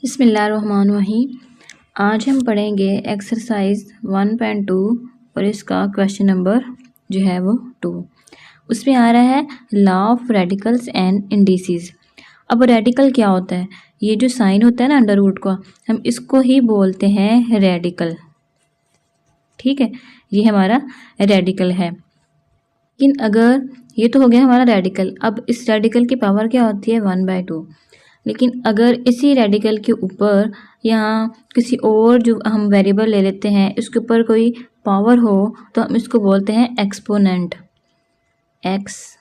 बिस्मिल्लाहिर्रहमानिर्रहीम। आज हम पढ़ेंगे एक्सरसाइज 1.2 और इसका क्वेश्चन नंबर जो है वो 2। उसमें आ रहा है law of radicals and indices. अब रेडिकल क्या होता है? ये जो साइन होता है ना अंडर रूट का, हम इसको ही बोलते हैं रेडिकल। ठीक है, ये हमारा रेडिकल है। लेकिन अगर ये तो हो गया हमारा रेडिकल, अब इस रेडिकल की पावर क्या होती है 1/2। लेकिन अगर इसी रेडिकल के ऊपर या किसी और जो हम वेरिएबल ले लेते हैं इसके ऊपर कोई पावर हो तो हम इसको बोलते हैं एक्सपोनेंट। एक्सपोनेंट,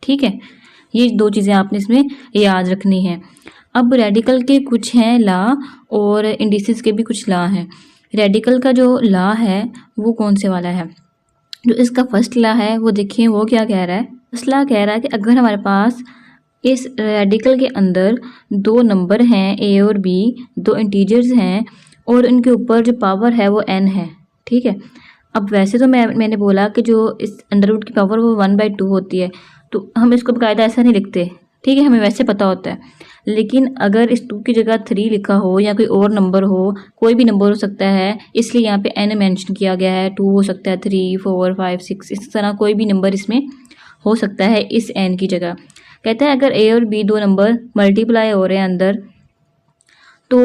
ठीक है। ये दो चीज़ें आपने इसमें याद रखनी है। अब रेडिकल के कुछ हैं लॉ और इंडिसेस के भी कुछ लॉ हैं। रेडिकल का जो लॉ है वो कौन से वाला है? जो इसका फर्स्ट लॉ है वो देखिए, वो क्या कह रहा है। फर्स्ट लॉ कह रहा है कि अगर हमारे पास इस रेडिकल के अंदर दो नंबर हैं ए और बी, दो इंटीजर्स हैं और इनके ऊपर जो पावर है वो n है, ठीक है। अब वैसे तो मैंने बोला कि जो इस अंडर रूट की पावर वो 1/2 होती है, तो हम इसको बाकायदा ऐसा नहीं लिखते, ठीक है, हमें वैसे पता होता है। लेकिन अगर इस 2 की जगह 3 लिखा हो या कोई और नंबर हो, कोई भी नंबर हो सकता है, इसलिए यहाँ पे n मेंशन किया गया है। 2 हो सकता है, 3, 4, 5, 6, इस तरह कोई भी नंबर इसमें हो सकता है इस n की जगह। कहता है अगर a और b दो नंबर मल्टीप्लाई हो रहे हैं अंदर, तो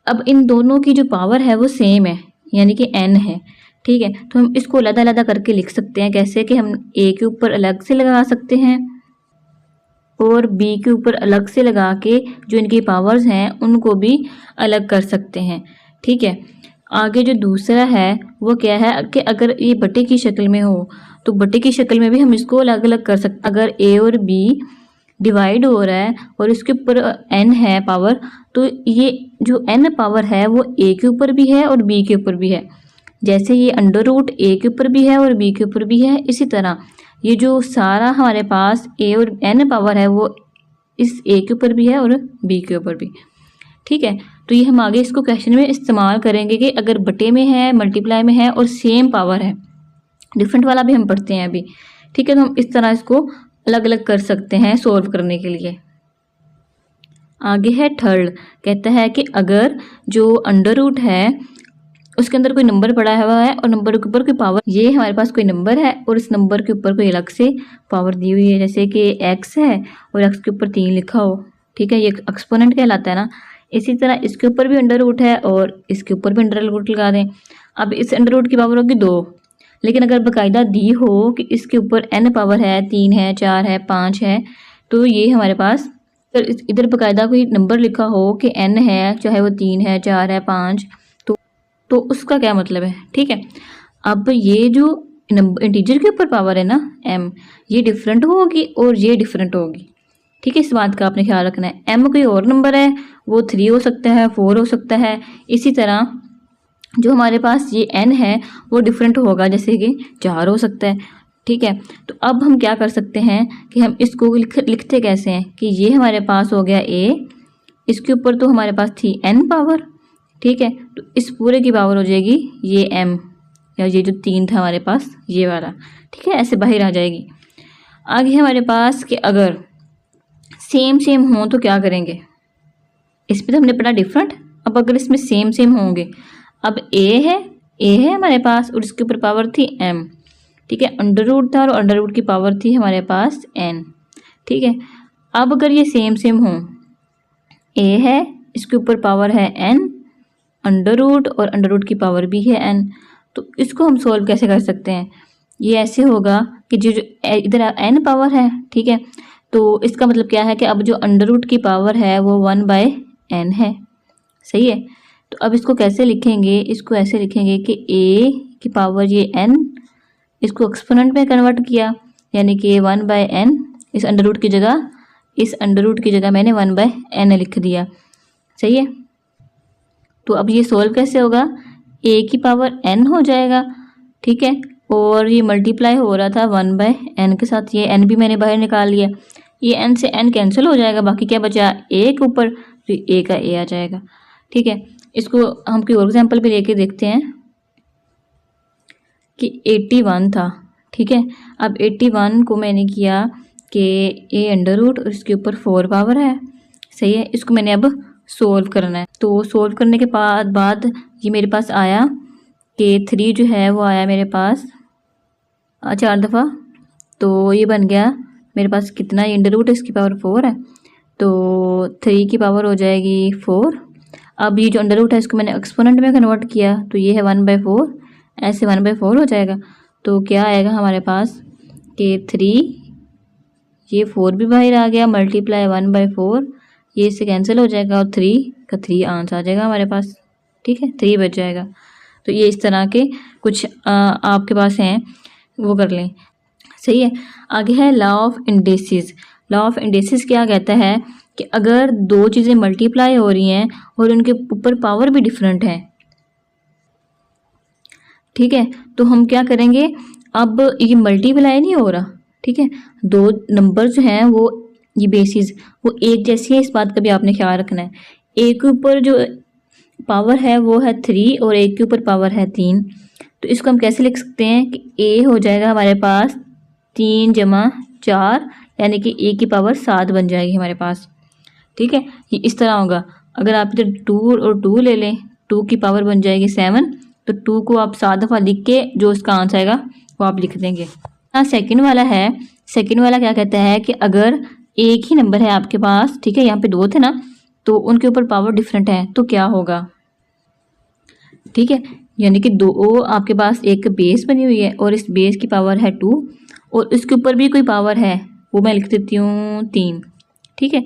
अब इन दोनों की जो पावर है वो सेम है, यानी कि n है, ठीक है। तो हम इसको अलग अलग करके लिख सकते हैं। कैसे कि हम a के ऊपर अलग से लगा सकते हैं और b के ऊपर अलग से लगा के जो इनकी पावर्स हैं उनको भी अलग कर सकते हैं, ठीक है। आगे जो दूसरा है वो क्या है कि अगर ये बटे की शक्ल में हो तो बटे की शक्ल में भी हम इसको अलग अलग कर सकते हैं। अगर a और b डिवाइड हो रहा है और इसके ऊपर n है पावर, तो ये जो n पावर है वो a के ऊपर भी है और b के ऊपर भी है। जैसे ये अंडर रूट a के ऊपर भी है और b के ऊपर भी है, इसी तरह ये जो सारा हमारे पास a और n पावर है वो इस a के ऊपर भी है और b के ऊपर भी, ठीक है। तो ये हम आगे इसको क्वेश्चन में इस्तेमाल करेंगे कि अगर बटे में है, मल्टीप्लाई में है और सेम पावर है। डिफरेंट वाला भी हम पढ़ते हैं अभी, ठीक है। तो हम इस तरह इसको अलग अलग कर सकते हैं सोल्व करने के लिए। आगे है थर्ड, कहता है कि अगर जो अंडर रूट है उसके अंदर कोई नंबर पड़ा हुआ है और नंबर के ऊपर कोई पावर, ये हमारे पास कोई नंबर है और इस नंबर के ऊपर कोई अलग से पावर दी हुई है, जैसे कि x है और x के ऊपर 3 लिखा हो, ठीक है, ये एक्सपोनेंट कहलाता है ना। इसी तरह इसके ऊपर भी अंडर रूट है और इसके ऊपर भी अंडर रूट लगा दें। अब इस अंडर रूट की पावर होगी 2, लेकिन अगर बाकायदा दी हो कि इसके ऊपर n पावर है, 3 है, 4 है, 5 है, तो ये हमारे पास इधर बाकायदा कोई नंबर लिखा हो कि n है, चाहे वो 3 है, 4 है, 5, तो उसका क्या मतलब है, ठीक है। अब ये जो इंटीजर के ऊपर पावर है ना m, ये डिफरेंट होगी और ये डिफरेंट होगी, ठीक है। इस बात का आपने ख्याल रखना है। m कोई और नंबर है, वो 3 हो सकता है, 4 हो सकता है। इसी तरह जो हमारे पास ये n है वो डिफरेंट होगा, जैसे कि 4 हो सकता है, ठीक है। तो अब हम क्या कर सकते हैं कि हम इसको लिखते कैसे हैं कि ये हमारे पास हो गया a, इसके ऊपर तो हमारे पास थी n पावर, ठीक है। तो इस पूरे की पावर हो जाएगी ये m, या ये जो 3 था हमारे पास ये वाला, ठीक है, ऐसे बाहर आ जाएगी। आगे हमारे पास कि अगर सेम सेम हो तो क्या करेंगे। इसमें तो हमने पढ़ा डिफरेंट, अब अगर इसमें सेम सेम होंगे, अब a है हमारे पास और इसके ऊपर पावर थी m, ठीक है, अंडर रूट था और अंडर रूट की पावर थी हमारे पास n, ठीक है। अब अगर ये सेम सेम हो, a है, इसके ऊपर पावर है n, अंडर रूट और अंडर रूट की पावर भी है n, तो इसको हम सोल्व कैसे कर सकते हैं। ये ऐसे होगा कि जो इधर n पावर है, ठीक है, तो इसका मतलब क्या है कि अब जो अंडर रूट की पावर है वो 1/n है, सही है। तो अब इसको कैसे लिखेंगे, इसको ऐसे लिखेंगे कि a की पावर ये n, इसको एक्सपोनेंट में कन्वर्ट किया, यानी कि 1/n, इस अंडर रूट की जगह मैंने 1/n लिख दिया, सही है। तो अब ये सोल्व कैसे होगा, a की पावर n हो जाएगा, ठीक है, और ये मल्टीप्लाई हो रहा था 1/n के साथ, ये n भी मैंने बाहर निकाल लिया, ये n से n कैंसिल हो जाएगा, बाकी क्या बचा a के ऊपर, तो a का a आ जाएगा, ठीक है। इसको हम कोई और एग्जांपल भी लेके देखते हैं कि 81 था, ठीक है। अब 81 को मैंने किया कि ए अंडर रूट और इसके ऊपर 4 पावर है। सही है, इसको मैंने अब सोल्व करना है। तो सोल्व करने के बाद ये मेरे पास आया कि 3 जो है वो आया मेरे पास 4 दफ़ा। तो ये बन गया मेरे पास कितना, ये अंडर रूट इसकी पावर 4 है, तो 3 की पावर हो जाएगी 4। अब ये जो अंडर रूट है इसको मैंने एक्सपोनेंट में कन्वर्ट किया, तो ये है 1/4, ऐसे 1/4 हो जाएगा। तो क्या आएगा हमारे पास कि 3, ये 4 भी बाहर आ गया, मल्टीप्लाई 1/4, ये इससे कैंसिल हो जाएगा और 3 का 3 आंसर आ जाएगा हमारे पास। ठीक है, 3 बच जाएगा। तो ये इस तरह के कुछ आपके पास हैं, वो कर लें। सही है, आगे है law of indices. Law of indices क्या कहता है कि अगर दो चीज़ें मल्टीप्लाई हो रही हैं और उनके ऊपर पावर भी डिफरेंट है, ठीक है, तो हम क्या करेंगे, अब ये मल्टीप्लाई नहीं हो रहा, ठीक है, दो नंबर जो हैं वो ये बेसिस वो एक जैसी है, इस बात का भी आपने ख्याल रखना है। एक के ऊपर जो पावर है वो है 3 और एक के ऊपर पावर है 3, तो इसको हम कैसे लिख सकते हैं कि ए हो जाएगा हमारे पास 3 × 4, यानी कि ए की पावर 7 बन जाएगी हमारे पास। ठीक है, ये इस तरह होगा। अगर आप इधर 2 और 2 ले लें, 2 की पावर बन जाएगी 7, तो 2 को आप 7 दफ़ा लिख के जो इसका आंसर आएगा वो आप लिख देंगे। हाँ, सेकंड वाला है। सेकंड वाला क्या कहता है कि अगर एक ही नंबर है आपके पास, ठीक है, यहाँ पे 2 थे ना, तो उनके ऊपर पावर डिफरेंट है, तो क्या होगा। ठीक है, यानी कि 2 आपके पास एक बेस बनी हुई है और इस बेस की पावर है 2 और इसके ऊपर भी कोई पावर है, वो मैं लिख देती हूँ 3। ठीक है,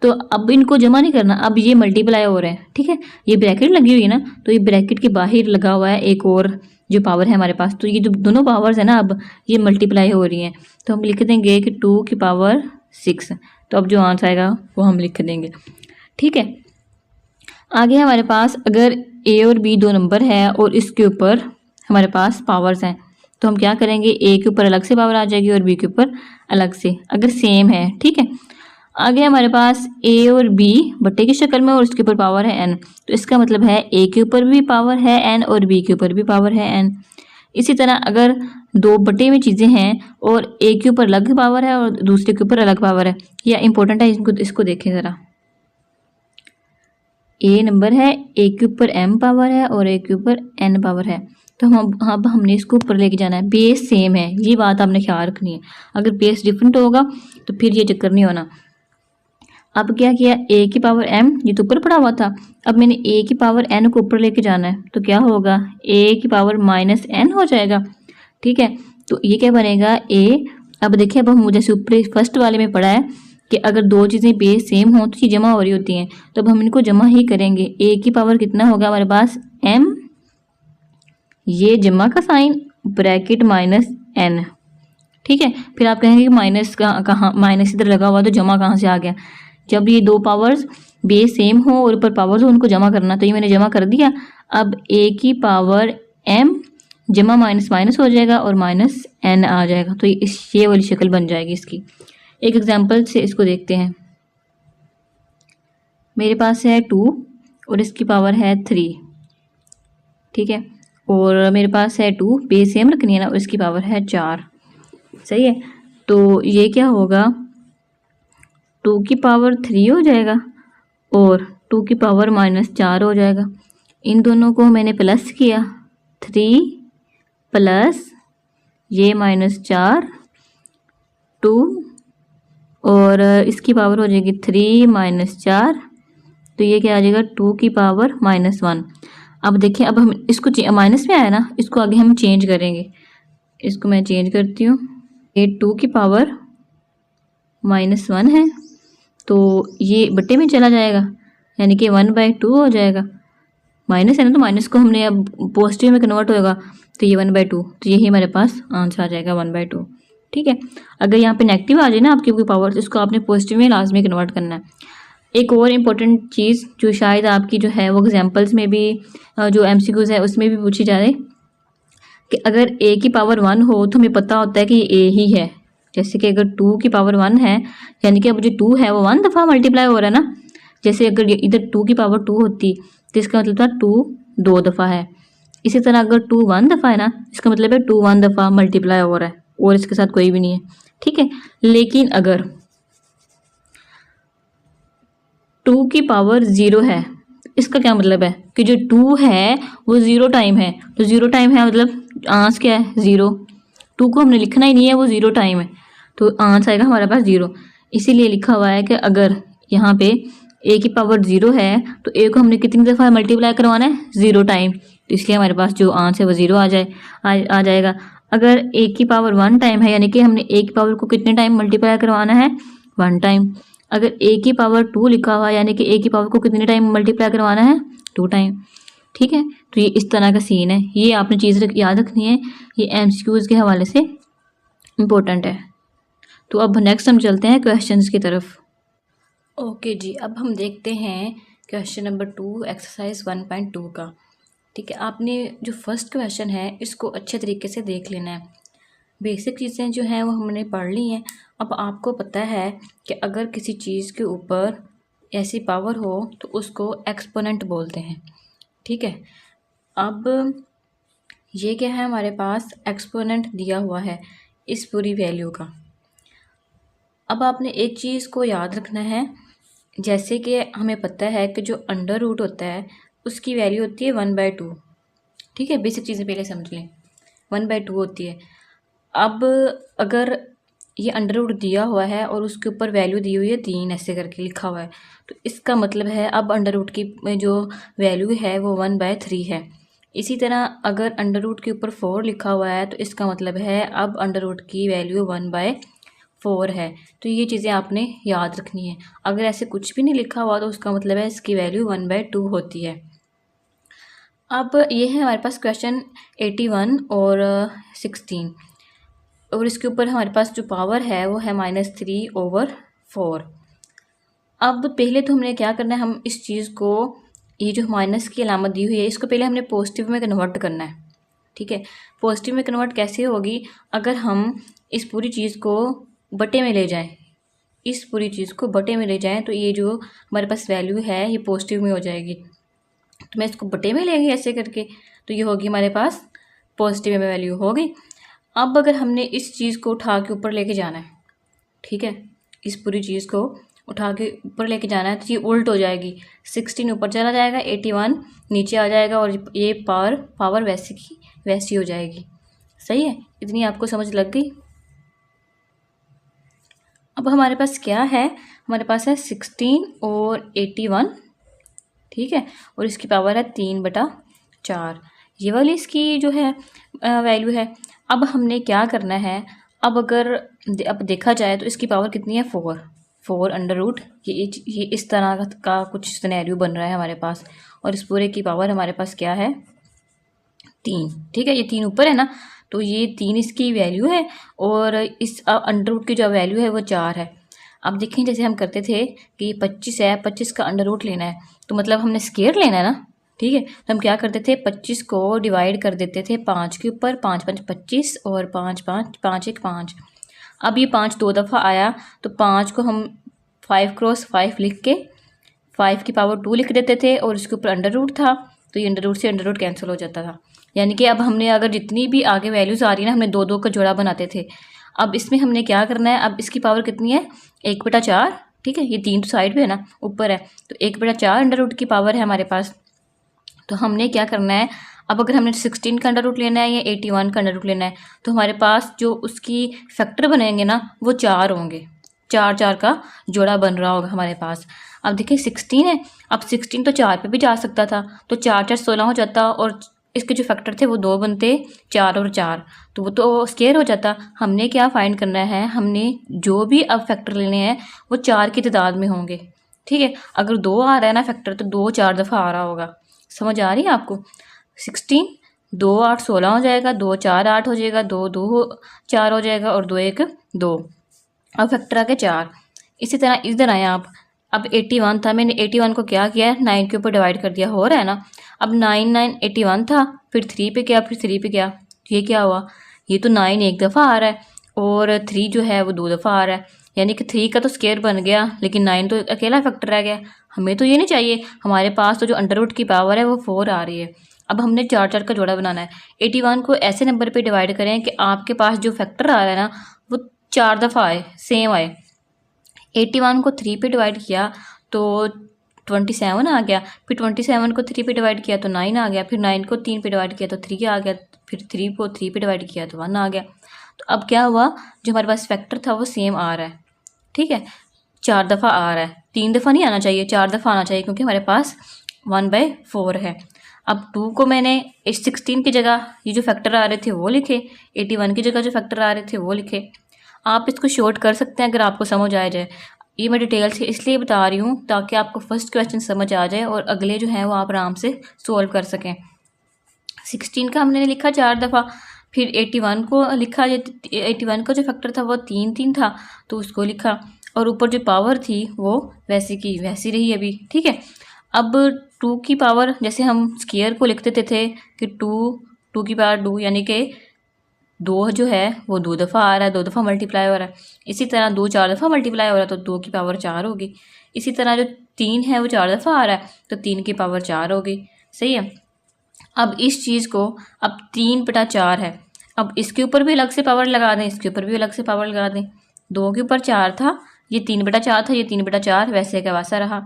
तो अब इनको जमा नहीं करना, अब ये मल्टीप्लाई हो रहे हैं। ठीक है, ये ब्रैकेट लगी हुई है ना, तो ये ब्रैकेट के बाहर लगा हुआ है एक और जो पावर है हमारे पास, तो ये जो दोनों पावर्स है ना अब ये मल्टीप्लाई हो रही हैं, तो हम लिख देंगे कि 2 की पावर 6। तो अब जो आंसर आएगा वो हम लिख देंगे। ठीक है, आगे हमारे पास अगर ए और बी दो नंबर है और इसके ऊपर हमारे पास पावर्स हैं, तो हम क्या करेंगे, ए के ऊपर अलग से पावर आ जाएगी और बी के ऊपर अलग से, अगर सेम है। ठीक है, आगे हमारे पास ए और बी बट्टे की शक्ल में और इसके ऊपर पावर है n, तो इसका मतलब है ए के ऊपर भी पावर है n और बी के ऊपर भी पावर है n। इसी तरह अगर दो बटे में चीज़ें हैं और एक के ऊपर अलग पावर है और दूसरे के ऊपर अलग पावर है, यह इंपॉर्टेंट है, इसको देखें ज़रा। ए नंबर है, एक के ऊपर m पावर है और एक के ऊपर n पावर है, तो अब हमने इसको ऊपर लेके जाना है। बेस सेम है, ये बात आपने ख्याल रखनी है। अगर बेस डिफरेंट होगा तो फिर ये चक्कर नहीं होना। अब क्या किया, a की पावर m, ये तो ऊपर पड़ा हुआ था, अब मैंने a की पावर n को ऊपर लेके जाना है, तो क्या होगा, a की पावर -n हो जाएगा। ठीक है, तो ये क्या बनेगा a। अब देखिए, अब हम जैसे ऊपर फर्स्ट वाले में पढ़ा है कि अगर दो चीज़ें बेस सेम हो तो ये जमा हो रही होती हैं, तो अब हम इनको जमा ही करेंगे। a की पावर कितना होगा हमारे पास m, ये जमा का साइन ब्रैकेट -n। ठीक है, फिर आप कहेंगे कि माइनस कहाँ, माइनस इधर लगा हुआ तो जमा कहाँ से आ गया। जब ये दो पावर्स बेस सेम हो और ऊपर पावर्स हो उनको जमा करना, तो ये मैंने जमा कर दिया। अब a की पावर m जमा माइनस माइनस हो जाएगा और -n आ जाएगा, तो ये वाली शक्ल बन जाएगी इसकी। एक एग्जांपल से इसको देखते हैं। मेरे पास है 2 और इसकी पावर है 3। ठीक है, और मेरे पास है 2, बेस सेम रखनी है ना, और इसकी पावर है 4। सही है, तो ये क्या होगा, 2 की पावर 3 हो जाएगा और 2 की पावर -4 हो जाएगा। इन दोनों को मैंने प्लस किया, 3 प्लस ये -4 2 और इसकी पावर हो जाएगी 3 -4, तो ये क्या आ जाएगा 2 की पावर -1। अब देखिए, अब हम इसको माइनस में आया ना, इसको आगे हम चेंज करेंगे। इसको मैं चेंज करती हूँ, ये 2 की पावर -1 है, तो ये बट्टे में चला जाएगा, यानी कि 1/2 हो जाएगा। माइनस है ना, तो माइनस को हमने अब पॉजिटिव में कन्वर्ट होगा, तो ये 1/2, तो यही हमारे पास आंसर आ जाएगा 1/2। ठीक है, अगर यहाँ पे नेगेटिव आ जाए ना आपकी कोई पावर, तो इसको आपने पॉजिटिव में लाजमी कन्वर्ट करना है। एक और इम्पोर्टेंट चीज़ जो शायद आपकी जो है वो एग्जाम्पल्स में भी, जो MCQs है उसमें भी पूछी जाए, कि अगर a की पावर 1 हो तो हमें पता होता है कि ये a ही है। जैसे कि अगर 2 की पावर 1 है, यानी कि अब जो 2 है वो 1 दफ़ा मल्टीप्लाई हो रहा है ना। जैसे अगर इधर 2 की पावर 2 होती तो इसका मतलब था 2 2 दफ़ा है। इसी तरह अगर 2 1 दफ़ा है ना, इसका मतलब है 2 1 दफ़ा मल्टीप्लाई हो रहा है और इसके साथ कोई भी नहीं है। ठीक है। लेकिन अगर 2 की पावर 0 है, इसका क्या मतलब है कि जो 2 है वो 0 टाइम है, तो 0 टाइम है मतलब आंसर क्या है 0। 2 को हमने लिखना ही नहीं है, वो 0 टाइम है, तो आंसर आएगा हमारे पास 0। इसीलिए लिखा हुआ है कि अगर यहाँ पे a की पावर 0 है तो a को हमने कितनी दफ़ा मल्टीप्लाई करवाना है 0 टाइम, तो इसलिए हमारे पास जो आंसर है वो 0 आ जाएगा। अगर a की पावर 1 टाइम है, यानी कि हमने a की पावर को कितने टाइम मल्टीप्लाई करवाना है 1 टाइम। अगर a की पावर 2 लिखा हुआ है, यानी कि a की पावर को कितने टाइम मल्टीप्लाई करवाना है 2 टाइम। ठीक है, तो ये इस तरह का सीन है, ये आपने चीज़ याद रखनी है, ये MCQs के हवाले से इम्पोर्टेंट है। तो अब नेक्स्ट हम चलते हैं क्वेश्चंस की तरफ। ओके जी, अब हम देखते हैं क्वेश्चन नंबर 2 एक्सरसाइज 1.2 का। ठीक है, आपने जो फर्स्ट क्वेश्चन है इसको अच्छे तरीके से देख लेना है। बेसिक चीज़ें जो हैं वो हमने पढ़ ली हैं। अब आपको पता है कि अगर किसी चीज़ के ऊपर ऐसी पावर हो तो उसको एक्सपोनेंट बोलते हैं। ठीक है, अब ये क्या है, हमारे पास एक्सपोनेंट दिया हुआ है इस पूरी वैल्यू का। अब आपने एक चीज़ को याद रखना है, जैसे कि हमें पता है कि जो अंडर रूट होता है उसकी वैल्यू होती है 1/2। ठीक है, बेसिक चीज़ें पहले समझ लें, 1/2 होती है। अब अगर ये अंडर रूट दिया हुआ है और उसके ऊपर वैल्यू दी हुई है 3 ऐसे करके लिखा हुआ है, तो इसका मतलब है अब अंडर रूट की जो वैल्यू है वो 1/3 है। इसी तरह अगर अंडर रूट के ऊपर 4 लिखा हुआ है तो इसका मतलब है अब अंडर रूट की वैल्यू 1/4 है। तो ये चीज़ें आपने याद रखनी है। अगर ऐसे कुछ भी नहीं लिखा हुआ तो उसका मतलब है इसकी वैल्यू 1/2 होती है। अब ये है हमारे पास क्वेश्चन 81 और 16, और इसके ऊपर हमारे पास जो पावर है वो है -3/4। अब पहले तो हमने क्या करना है, हम इस चीज़ को, ये जो माइनस की अलामत दी हुई है इसको पहले हमने पॉजिटिव में कन्वर्ट करना है। ठीक है, पॉजिटिव में कन्वर्ट कैसे होगी, अगर हम इस पूरी चीज़ को बटे में ले जाएं, इस पूरी चीज़ को बटे में ले जाएं तो ये जो हमारे पास वैल्यू है ये पॉजिटिव में हो जाएगी। तो मैं इसको बटे में लेंगे ऐसे करके, तो ये होगी हमारे पास पॉजिटिव में वैल्यू हो गई। अब अगर हमने इस चीज़ को उठा के ऊपर लेके जाना है, ठीक है, इस पूरी चीज़ को उठा के ऊपर लेके जाना है तो ये उल्ट हो जाएगी, 16 ऊपर चला जाएगा, 81 नीचे आ जाएगा और ये पावर वैसी की वैसी हो जाएगी। सही है, इतनी आपको समझ लग गई। अब हमारे पास क्या है, हमारे पास है 16 और 81। ठीक है, और इसकी पावर है 3/4, ये वाली इसकी जो है वैल्यू है। अब हमने क्या करना है, अब देखा जाए तो इसकी पावर कितनी है 4 अंडर रूट, ये इस तरह का कुछ सिनेरियो बन रहा है हमारे पास, और इस पूरे की पावर हमारे पास क्या है 3। ठीक है, ये 3 ऊपर है ना, तो ये 3 इसकी वैल्यू है और इस अंडर रूट की जो वैल्यू है वो 4 है। अब देखें, जैसे हम करते थे कि 25 है, 25 का अंडर रूट लेना है तो मतलब हमने स्क्वायर लेना है ना। ठीक है, तो हम क्या करते थे, 25 को डिवाइड कर देते थे 5 के ऊपर, 5 5 25 और 5 5 5 1 5। अब ये 5 2 दफ़ा आया तो 5 को हम 5 × 5 लिख के 5 की पावर 2 लिख देते थे और उसके ऊपर अंडर रूट था, तो ये अंडर रूट से अंडर रूट कैंसिल हो जाता था। यानी कि अब हमने अगर जितनी भी आगे वैल्यूज़ आ रही है ना, हमने 2 का जोड़ा बनाते थे। अब इसमें हमने क्या करना है, अब इसकी पावर कितनी है 1/4। ठीक है, ये 3 तो साइड पे है ना, ऊपर है, तो 1/4 अंडर रूट की पावर है हमारे पास। तो हमने क्या करना है, अब अगर हमने 16 का अंडर रूट लेना है या 81 का अंडर रूट लेना है तो हमारे पास जो उसकी फैक्टर बनेंगे ना वो 4 होंगे, 4 का जोड़ा बन रहा होगा हमारे पास। अब देखिए 16 है, अब 16 तो 4 पे भी जा सकता था, तो 4 4 16 हो जाता और इसके जो फैक्टर थे वो 2 बनते, 4 और 4, तो वो तो स्क्वायर हो जाता। हमने क्या फाइंड करना है, हमने जो भी अब फैक्टर लेने हैं वो 4 की तादाद में होंगे। ठीक है, अगर 2 आ रहा है ना फैक्टर तो 2 4 दफ़ा आ रहा होगा। समझ आ रही है आपको, 16 2 8 16 हो जाएगा, 2 4 8 हो जाएगा, 2 2 4 हो जाएगा और 2 1 2। अब फैक्टर आ गया 4। इसी तरह इधर आए आप, अब 81 था, मैंने 81 को क्या किया है 9 के ऊपर डिवाइड कर दिया, हो रहा है ना। अब 9 9 81 था, फिर 3 पे गया, फिर 3 पे गया, ये क्या हुआ, ये तो 9 एक दफ़ा आ रहा है और 3 जो है वो 2 दफ़ा आ रहा है, यानी कि 3 का तो स्क्वायर बन गया लेकिन 9 तो अकेला फैक्टर रह गया। हमें तो ये नहीं चाहिए, हमारे पास तो जो अंडर रूट की पावर है वो 4 आ रही है। अब हमने 4 4 का जोड़ा बनाना है। 81 को ऐसे नंबर पे डिवाइड करें कि आपके पास जो फैक्टर आ रहा है ना वो 4 दफ़ा आए, सेम आए। 81 को 3 पे डिवाइड किया तो 27 आ गया, फिर 27 को 3 पे डिवाइड किया तो 9 आ गया, फिर 9 को 3 पे डिवाइड किया तो 3 आ गया, फिर 3 को 3 पे डिवाइड किया तो 1 आ गया। तो अब क्या हुआ, जो हमारे पास फैक्टर था वो सेम आ रहा है, ठीक है, 4 दफ़ा आ रहा है, 3 दफ़ा नहीं आना चाहिए, 4 दफ़ा आना चाहिए, क्योंकि हमारे पास 1/4 है। अब 2 को मैंने 16 की जगह ये जो फैक्टर आ रहे थे वो लिखे, 81 की जगह जो फैक्टर आ रहे थे वो लिखे। आप इसको शॉर्ट कर सकते हैं अगर आपको समझ आ जाए। ये मैं डिटेल से इसलिए बता रही हूँ ताकि आपको फर्स्ट क्वेश्चन समझ आ जाए और अगले जो हैं वो आप आराम से सॉल्व कर सकें। 16 का हमने लिखा 4 दफ़ा, फिर 81 को लिखा, 81 का जो फैक्टर था वो 3 था तो उसको लिखा, और ऊपर जो पावर थी वो वैसी की वैसी रही अभी, ठीक है। अब 2 की पावर, जैसे हम स्क्वायर को लिख देते थे कि 2 की पावर 2, यानी कि 2 जो है वो 2 दफ़ा आ रहा है, 2 दफ़ा मल्टीप्लाई हो रहा है। इसी तरह 2 4 दफ़ा मल्टीप्लाई हो रहा है तो 2 की पावर 4 होगी। इसी तरह जो 3 है वो 4 दफ़ा आ रहा है तो 3 की पावर 4 होगी, सही है। अब इस चीज़ को, अब 3/4 है, अब इसके ऊपर भी अलग से पावर लगा दें, इसके ऊपर भी अलग से पावर लगा दें। 2 के ऊपर 4 था, ये 3/4 था, ये 3/4 वैसे का वैसा रहा।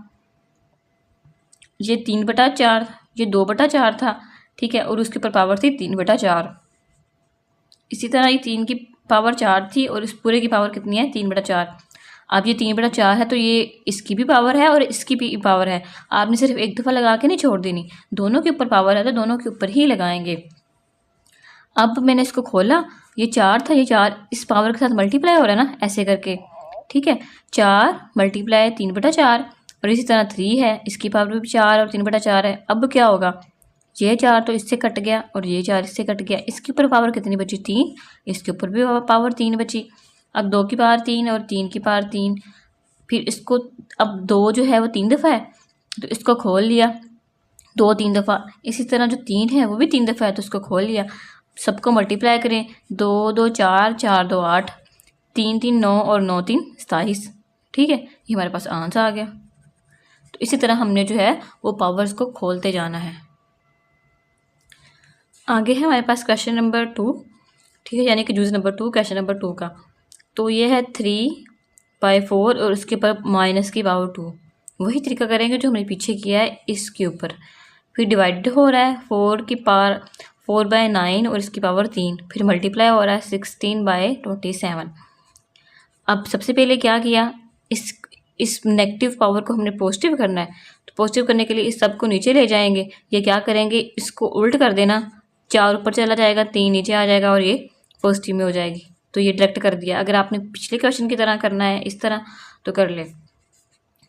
ये 3/4, ये 2/4 था, ठीक है, और उसके ऊपर पावर थी 3/4। इसी तरह ये 3 की पावर 4 थी और इस पूरे की पावर कितनी है, 3/4। अब ये 3/4 है तो ये इसकी भी पावर है और इसकी भी पावर है। आपने सिर्फ एक दफ़ा लगा के नहीं छोड़ देनी, दोनों के ऊपर पावर है तो दोनों के ऊपर ही लगाएंगे। अब मैंने इसको खोला, ये 4 था, ये 4 इस पावर के साथ मल्टीप्लाई हो रहा है ना, ऐसे करके, ठीक है। 4 मल्टीप्लाई 3/4, और इसी तरह 3 है, इसकी पावर भी 4 और 3/4 है। अब क्या होगा, ये 4 तो इससे कट गया और ये 4 इससे कट गया, इसके ऊपर पावर कितनी बची, 3, इसके ऊपर भी पावर 3 बची। अब 2 की पावर 3 और 3 की पावर 3, फिर इसको, अब 2 जो है वो 3 दफ़ा है तो इसको खोल लिया 2 3 दफ़ा, इसी तरह जो 3 है वो भी 3 दफ़ा है तो उसको खोल लिया। सबको मल्टीप्लाई करें, 2 2 4, 4 2 8, 3 3 9 और 9 3 27, ठीक है, ये हमारे पास आंसर आ गया। तो इसी तरह हमने जो है वो पावर्स को खोलते जाना है। आगे है हमारे पास क्वेश्चन नंबर 2, ठीक है, यानी कि जूस नंबर 2, क्वेश्चन नंबर 2 का। तो ये है 3/4 और उसके ऊपर माइनस की पावर 2, वही तरीका करेंगे जो हमने पीछे किया है इसके ऊपर। फिर डिवाइडेड हो रहा है 4 की पावर 4/9 और इसकी पावर 3, फिर मल्टीप्लाई हो रहा है 16/27। अब सबसे पहले क्या किया, इस नेगेटिव पावर को हमने पॉजिटिव करना है, तो पॉजिटिव करने के लिए इस सब को नीचे ले जाएंगे, ये क्या करेंगे, इसको उल्ट कर देना, 4 ऊपर चला जाएगा, 3 नीचे आ जाएगा और ये पॉजिटिव में हो जाएगी, तो ये डायरेक्ट कर दिया। अगर आपने पिछले क्वेश्चन की तरह करना है इस तरह तो कर ले,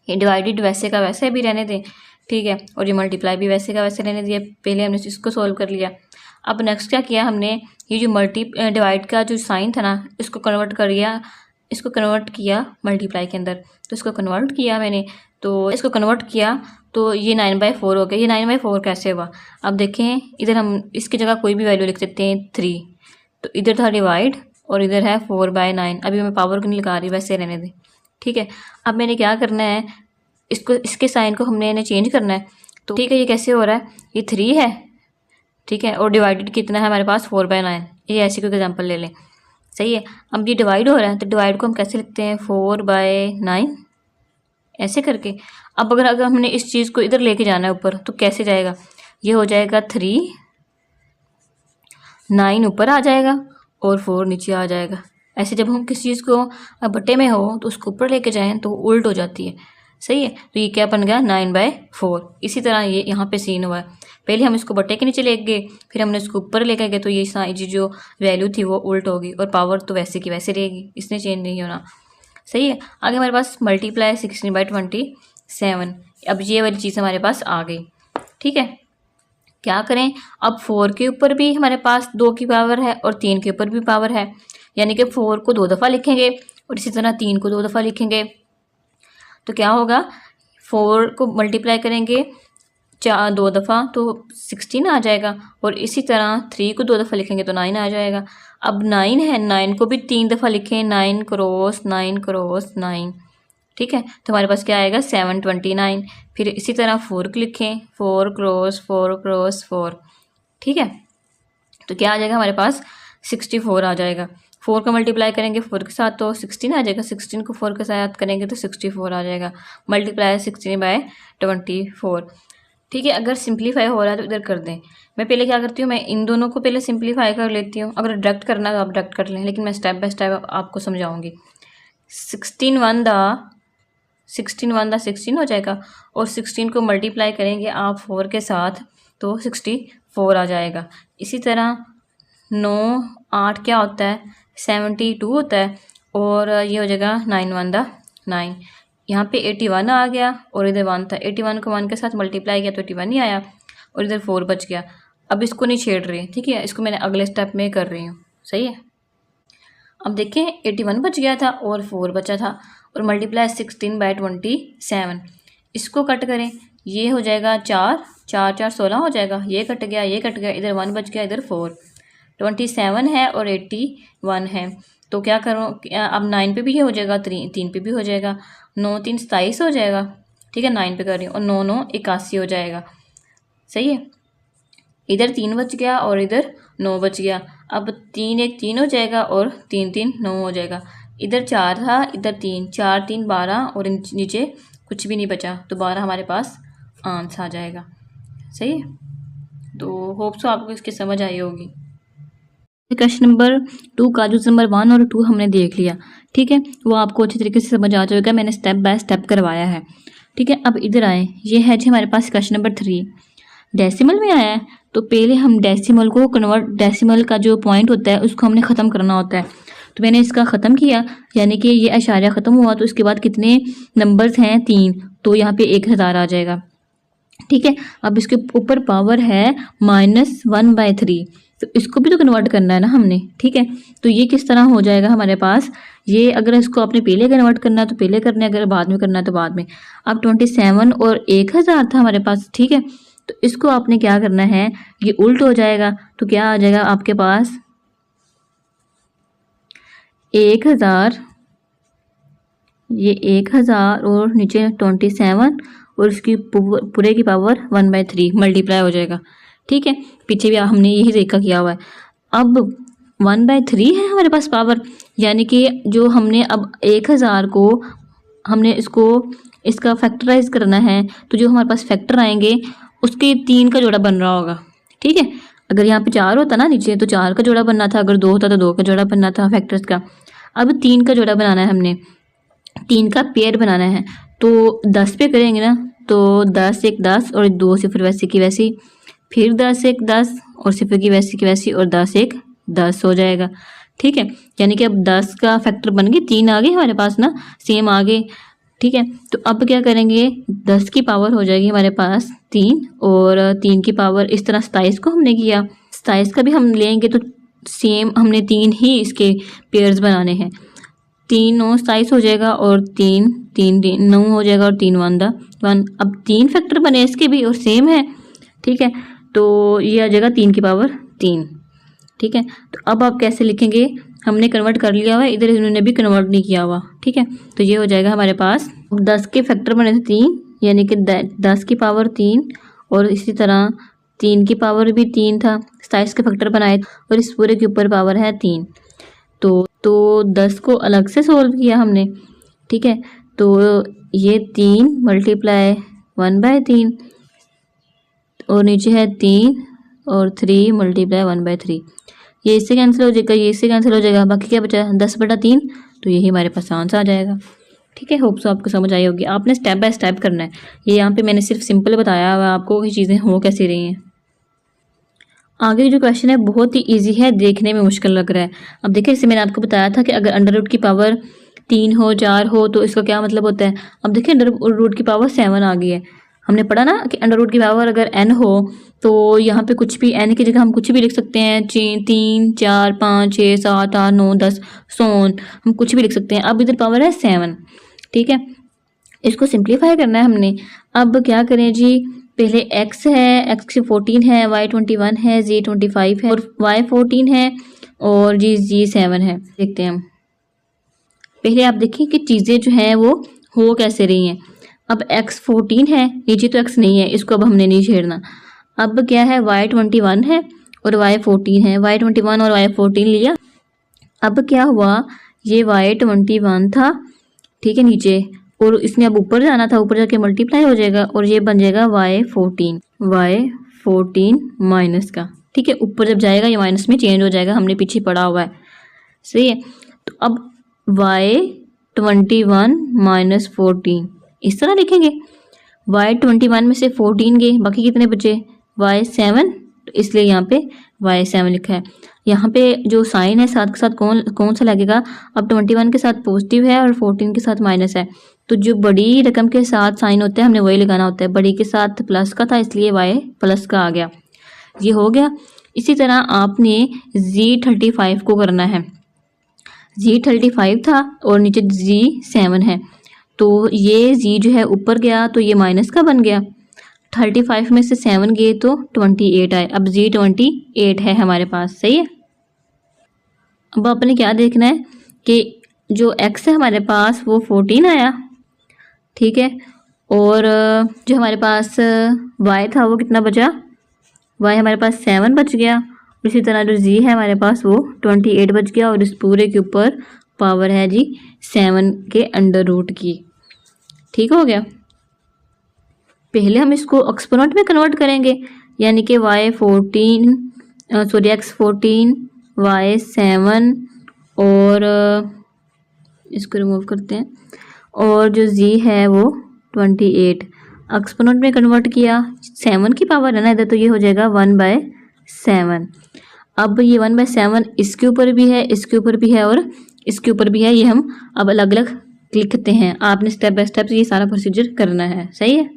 ये डिवाइडेड वैसे का वैसे भी रहने दें, ठीक है, और ये मल्टीप्लाई भी वैसे का वैसे रहने दिया। पहले हमने इसको सोल्व कर लिया। अब नेक्स्ट क्या किया हमने, ये जो डिवाइड का जो साइन था ना, इसको कन्वर्ट किया मल्टीप्लाई के अंदर, तो इसको कन्वर्ट किया मैंने, तो इसको कन्वर्ट किया तो ये 9/4 हो गया। ये 9/4 कैसे हुआ, अब देखें, इधर हम इसकी जगह कोई भी वैल्यू लिख देते हैं 3, तो इधर था डिवाइड और इधर है 4/9। अभी मैं पावर को नहीं लगा रही, वैसे रहने दें, ठीक है। अब मैंने क्या करना है, इसके साइन को हमने चेंज करना है, तो ठीक है, ये कैसे हो रहा है, ये 3 है, ठीक है, और डिवाइडेड कितना है हमारे पास 4/9, ये ऐसी कोई एग्जांपल ले लें, सही है। अब ये डिवाइड हो रहा है तो डिवाइड को हम कैसे लिखते हैं, 4/9 ऐसे करके। अब अगर हमने इस चीज़ को इधर लेके जाना है ऊपर तो कैसे जाएगा, ये हो जाएगा 3, 9 ऊपर आ जाएगा और 4 नीचे आ जाएगा। ऐसे जब हम किसी चीज़ को बट्टे में हो तो उसको ऊपर लेके जाएं तो उल्ट हो जाती है, सही है। तो ये क्या बन गया, 9/4। इसी तरह ये यहाँ पे सीन हुआ है, पहले हम इसको बट्टे के नीचे ले गए, फिर हमने इसको ऊपर लेकर गए, तो ये जो वैल्यू थी वो उल्ट होगी और पावर तो वैसे की वैसे रहेगी, इसने चेंज नहीं होना, सही है। आगे हमारे पास मल्टीप्लाई 16/27, अब ये वाली चीज़ हमारे पास आ गई, ठीक है। क्या करें, अब 4 के ऊपर भी हमारे पास 2 की पावर है और 3 के ऊपर भी पावर है, यानी कि 4 को 2 दफ़ा लिखेंगे और इसी तरह 3 को 2 दफ़ा लिखेंगे, तो क्या होगा, 4 को मल्टीप्लाई करेंगे 2 दफ़ा तो 16 आ जाएगा, और इसी तरह 3 को 2 दफ़ा लिखेंगे तो 9 आ जाएगा। अब 9 है, 9 को भी 3 दफ़ा लिखें, 9 क्रॉस 9 क्रॉस 9, ठीक है, तो हमारे पास क्या आएगा, 729। फिर इसी तरह 4 को लिखें, 4 क्रॉस 4 क्रॉस 4, ठीक है, तो क्या आ जाएगा हमारे पास, 64 आ जाएगा। 4 का मल्टीप्लाई करेंगे 4 के साथ तो 16 आ जाएगा, 16 को 4 के साथ करेंगे तो 64 आ जाएगा, मल्टीप्लाई 16/24। ठीक है, अगर सिंप्लीफाई हो रहा है तो इधर कर दें। मैं पहले क्या करती हूँ, मैं इन दोनों को पहले सिंप्लीफाई कर लेती हूँ, अगर डिडक्ट करना है तो आप डिडक्ट कर लें, लेकिन मैं स्टेप बाय स्टेप आपको समझाऊंगी। 16 1 16 हो जाएगा, और 16 को मल्टीप्लाई करेंगे आप 4 के साथ तो 64 आ जाएगा। इसी तरह 9 8 क्या होता है, 72 होता है, और ये हो जाएगा 9 1 9। यहाँ पे 81 आ गया और इधर 1 था, 81 को 1 के साथ मल्टीप्लाई किया तो 81 ही आया, और इधर 4 बच गया। अब इसको नहीं छेड़ रही, ठीक है, इसको मैंने अगले स्टेप में कर रही हूँ, सही है। अब देखें 81 बच गया था और 4 बचा था, और मल्टीप्लाई 16/27। इसको कट करें, ये हो जाएगा 4 4 4 16 हो जाएगा, ये कट गया, ये कट गया, इधर 1 बच गया, इधर 4। 27 है और 81 है, तो क्या करूँ, अब 9 पे भी ये हो जाएगा, 3 पे भी हो जाएगा, 9 3 27 हो जाएगा, ठीक है, 9 पे कर रही हूँ, और 9 9 81 हो जाएगा, सही है। इधर 3 बच गया और इधर 9 बच गया, अब 3 1 3 हो जाएगा और 3 3 9 हो जाएगा। इधर 4 था, इधर 3, 4 3 12, और नीचे कुछ भी नहीं बचा, तो 12 हमारे पास आंसर आ जाएगा, सही है। तो होप सो आपको इसकी समझ आई होगी। क्वेश्चन नंबर 2 का जो नंबर 1 और 2 हमने देख लिया, ठीक है, वो आपको अच्छी तरीके से समझ आ जाएगा, मैंने स्टेप बाय स्टेप करवाया है, ठीक है। अब इधर आए, ये है जी हमारे पास क्वेश्चन नंबर 3, डेसिमल में आया है, तो पहले हम डेसिमल को कन्वर्ट, डेसिमल का जो पॉइंट होता है उसको हमने ख़त्म करना होता है, तो मैंने इसका ख़त्म किया, यानी कि ये अशारिया ख़त्म हुआ, तो इसके बाद कितने नंबर्स हैं, 3, तो यहाँ पे 1000 आ जाएगा, ठीक है। अब इसके ऊपर पावर है -1/3, तो इसको भी तो कन्वर्ट करना है ना हमने, ठीक है। तो ये किस तरह हो जाएगा हमारे पास, ये अगर इसको आपने पहले कन्वर्ट करना है तो पहले करना है, अगर बाद में करना है तो बाद में। अब 27 और 1000 था हमारे पास, ठीक है, तो इसको आपने क्या करना है, ये उल्ट हो जाएगा, तो क्या आ जाएगा आपके पास 1000, ये 1000 और नीचे 27 और इसकी पूरे की पावर 1/3 मल्टीप्लाई हो जाएगा, ठीक है। पीछे भी हमने यही देखा किया हुआ है। अब 1/3 है हमारे पास पावर, यानी कि जो हमने अब 1000 को हमने इसका फैक्टराइज करना है, तो जो हमारे पास फैक्टर आएंगे उसके 3 का जोड़ा बन रहा होगा, ठीक है। अगर यहाँ पे 4 होता ना नीचे, तो 4 का जोड़ा बनना था, अगर 2 होता तो 2 का जोड़ा बनना था फैक्टर्स का। अब 3 का जोड़ा बनाना है हमने, 3 का पेयर बनाना है, तो 10 पे करेंगे ना, तो 10 1 10 और 2 सिफर वैसे की वैसी, फिर 10 1 10 और सिफर की वैसी और 10 1 10 हो जाएगा, ठीक है। यानी कि अब 10 का फैक्टर बन गए, 3 आ गए हमारे पास ना, सेम आ गए, ठीक है। तो अब क्या करेंगे, 10 की पावर हो जाएगी हमारे पास 3, और 3 की पावर इस तरह 27 को हमने किया, 27 का भी हम लेंगे तो सेम हमने 3 ही इसके पेयर्स बनाने हैं, 3 9 27 हो जाएगा, और 3 3 3 9 हो जाएगा, और 3 1 1। अब 3 फैक्टर बने इसके भी और सेम है, ठीक है, तो ये आ जाएगा 3 की पावर 3, ठीक है। तो अब आप कैसे लिखेंगे, हमने कन्वर्ट कर लिया हुआ है, इधर इन्होंने भी कन्वर्ट नहीं किया हुआ, ठीक है। तो ये हो जाएगा हमारे पास 10 के फैक्टर बने थे 3, यानी कि 10 की पावर 3, और इसी तरह 3 की पावर भी 3 था, 27 के फैक्टर बनाए, और इस पूरे के ऊपर पावर है 3, तो 10 को अलग से सोल्व किया हमने, ठीक है। तो ये 3 मल्टीप्लाई 1/3, और नीचे है 3 और 3 मल्टीप्लाई 1/3, ये इससे कैंसिल हो जाएगा, ये इससे कैंसिल हो जाएगा, बाकी क्या बचा 10/3, तो यही हमारे पास आंसर आ जाएगा, ठीक है। होप सो आपको समझ आई होगी, आपने स्टेप बाय स्टेप करना है, ये यहाँ पे मैंने सिर्फ सिंपल बताया हुआ आपको कि चीज़ें हो कैसे रही हैं। आगे जो क्वेश्चन है बहुत ही इजी है, देखने में मुश्किल लग रहा है। अब देखिए, जैसे मैंने आपको बताया था कि अगर अंडर रूट की पावर 3 हो 4 हो तो इसका क्या मतलब होता है। अब देखिए अंडर रूट की पावर 7 आ गई है, हमने पढ़ा ना कि अंडर रूट की पावर अगर n हो तो यहाँ पे कुछ भी n की जगह हम कुछ भी लिख सकते हैं, 3 4 5 6 7 8 9 10 सोन, हम कुछ भी लिख सकते हैं। अब इधर पावर है 7, ठीक है, इसको सिंप्लीफाई करना है हमने। अब क्या करें जी, पहले x है, x 14 है, y 21 है, z 25 है, और y 14 है, और जी 7 है। देखते हैं हम, पहले आप देखिए कि चीज़ें जो हैं वो हो कैसे रही हैं। अब x 14 है, नीचे तो x नहीं है, इसको अब हमने नहीं छेड़ना। अब क्या है, y 21 है और y 14 है, y 21 और y 14 लिया, अब क्या हुआ, ये y21 था, ठीक है, नीचे, और इसने अब ऊपर जाना था, ऊपर जाके मल्टीप्लाई हो जाएगा और ये बन जाएगा y14 माइनस का, ठीक है। ऊपर जब जाएगा ये माइनस में चेंज हो जाएगा, हमने पीछे पढ़ा हुआ है, सही है। तो अब y21 माइनस 14 इस तरह लिखेंगे। y21 में से 14 गए, बाकी कितने बचे, y7, तो इसलिए यहाँ पे y7 लिखा है। यहाँ पे जो साइन है साथ के साथ कौन सा लगेगा, अब 21 के साथ पॉजिटिव है और 14 के साथ माइनस है, तो जो बड़ी रकम के साथ साइन होता है हमने वही लगाना होता है। बड़ी के साथ प्लस का था इसलिए y प्लस का आ गया, ये हो गया। इसी तरह आपने z35 को करना है। z35 था और नीचे z7 है, तो ये z जो है ऊपर गया तो ये माइनस का बन गया, 35 में से 7 गए तो 28 आए। अब z28 है हमारे पास, सही है। अब आपने क्या देखना है कि जो x है हमारे पास वो 14 आया, ठीक है, और जो हमारे पास y था वो कितना बचा, y हमारे पास 7 बच गया। इसी तरह जो z है हमारे पास वो 28 बच गया, और इस पूरे के ऊपर पावर है जी 7 के अंडर रूट की, ठीक हो गया। पहले हम इसको एक्सपोनेंट में कन्वर्ट करेंगे, यानी कि x14 y7 और इसको रिमूव करते हैं, और जो z है वो 28 एक्सपोनेंट में कन्वर्ट किया, 7 की पावर है ना इधर, तो ये हो जाएगा 1/7। अब ये 1/7 इसके ऊपर भी है, इसके ऊपर भी है और इसके ऊपर भी है, ये हम अब अलग अलग लिखते हैं। आपने स्टेप बाय स्टेप ये सारा प्रोसीजर करना है, सही है।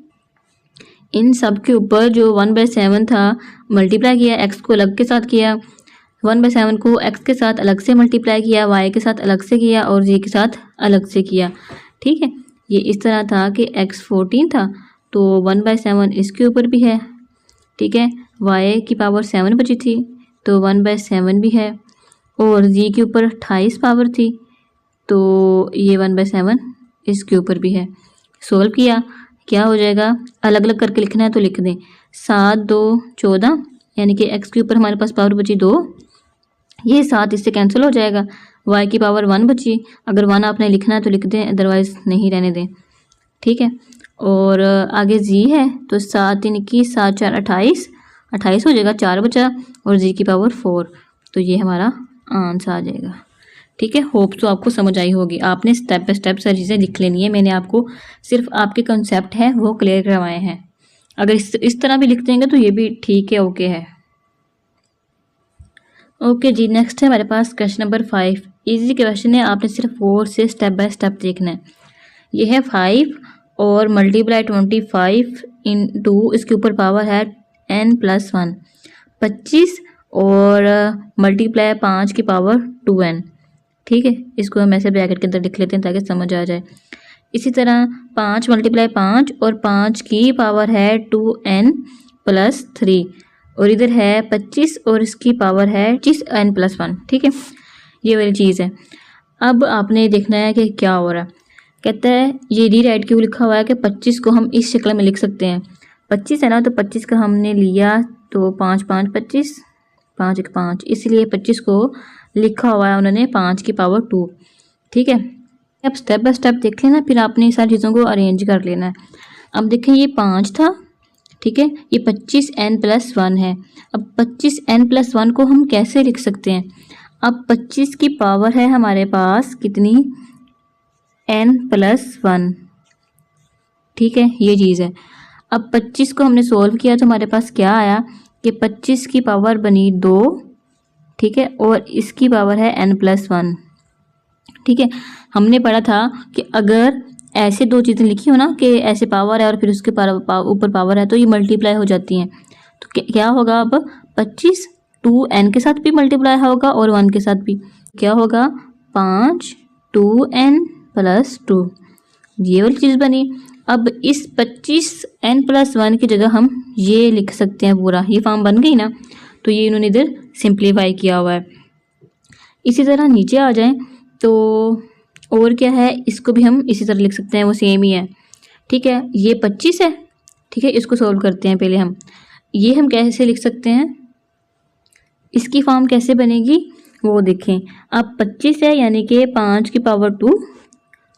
इन सब के ऊपर जो 1/7 था मल्टीप्लाई किया, x को अलग के साथ किया, 1/7 को x के साथ अलग से मल्टीप्लाई किया, y के साथ अलग से किया और z के साथ अलग से किया, ठीक है। ये इस तरह था कि x 14 था तो 1/7 इसके ऊपर भी है, ठीक है, y की पावर 7 बची थी तो 1/7 भी है, और z के ऊपर 28 पावर थी तो ये 1/7 इसके ऊपर भी है। सोल्व किया, क्या हो जाएगा, अलग अलग करके लिखना है तो लिख दें, 7 2 14, यानी कि x के ऊपर हमारे पास पावर बची 2, ये 7 इससे कैंसिल हो जाएगा, y की पावर 1 बची, अगर 1 आपने लिखना है तो लिख दें, अदरवाइज़ नहीं रहने दें, ठीक है। और आगे z है तो 7 3 21 7 4 28 हो जाएगा, 4 बचा, और z की पावर 4, तो ये हमारा आंसर आ जाएगा, ठीक है। होप तो आपको समझ आई होगी। आपने स्टेप बाय स्टेप सारी चीज़ें लिख लेनी है, मैंने आपको सिर्फ आपके कंसेप्ट है वो क्लियर करवाए हैं। अगर इस तरह भी लिख देंगे तो ये भी ठीक है, ओके है। ओके जी, नेक्स्ट है हमारे पास क्वेश्चन नंबर 5। इजी क्वेश्चन है, आपने सिर्फ 4 से स्टेप बाय स्टेप देखना है। ये है 5 और मल्टीप्लाई 25 × इसके ऊपर पावर है n+1, 25 और मल्टीप्लाई 5 की पावर 2n, ठीक है। इसको हम ऐसे ब्रैकेट के अंदर लिख लेते हैं ताकि समझ आ जाए। इसी तरह 5 × 5 और 5 की पावर है 2n+3, और इधर है 25 और इसकी पावर है 25n+1, ठीक है, ये वाली चीज़ है। अब आपने देखना है कि क्या हो रहा है। कहता है ये रीराइट क्यों लिखा हुआ है कि 25 को हम इस शक्ल में लिख सकते हैं। 25 है ना, तो 25 का हमने लिया तो 5 5 25 5 1 5, इसलिए 25 को लिखा हुआ है उन्होंने 5 की पावर 2, ठीक है। अब स्टेप बाय स्टेप देख लेना, फिर आपने सारी चीज़ों को अरेंज कर लेना है। अब देखें ये 5 था, ठीक है, ये 25n+1 है। अब 25n+1 को हम कैसे लिख सकते हैं। अब 25 की पावर है हमारे पास कितनी, n+1, ठीक है, ये चीज़ है। अब 25 को हमने सोल्व किया तो हमारे पास क्या आया कि 25 की पावर बनी 2, ठीक है, और इसकी पावर है n+1, ठीक है। हमने पढ़ा था कि अगर ऐसे दो चीज़ें लिखी हो ना कि ऐसे पावर है और फिर उसके ऊपर पावर है तो ये मल्टीप्लाई हो जाती हैं, तो क्या होगा, अब 25 2n के साथ भी मल्टीप्लाई होगा और 1 के साथ भी, क्या होगा 5 2n+2, ये वाली चीज़ बनी। अब इस 25n+1 की जगह हम ये लिख सकते हैं, पूरा ये फॉर्म बन गई ना, तो ये इन्होंने इधर सिंप्लीफाई किया हुआ है। इसी तरह नीचे आ जाएं तो और क्या है, इसको भी हम इसी तरह लिख सकते हैं, वो सेम ही है, ठीक है। ये 25 है, ठीक है, इसको सॉल्व करते हैं पहले हम। ये हम कैसे लिख सकते हैं, इसकी फॉर्म कैसे बनेगी, वो देखें। अब 25 है यानी कि 5 की पावर 2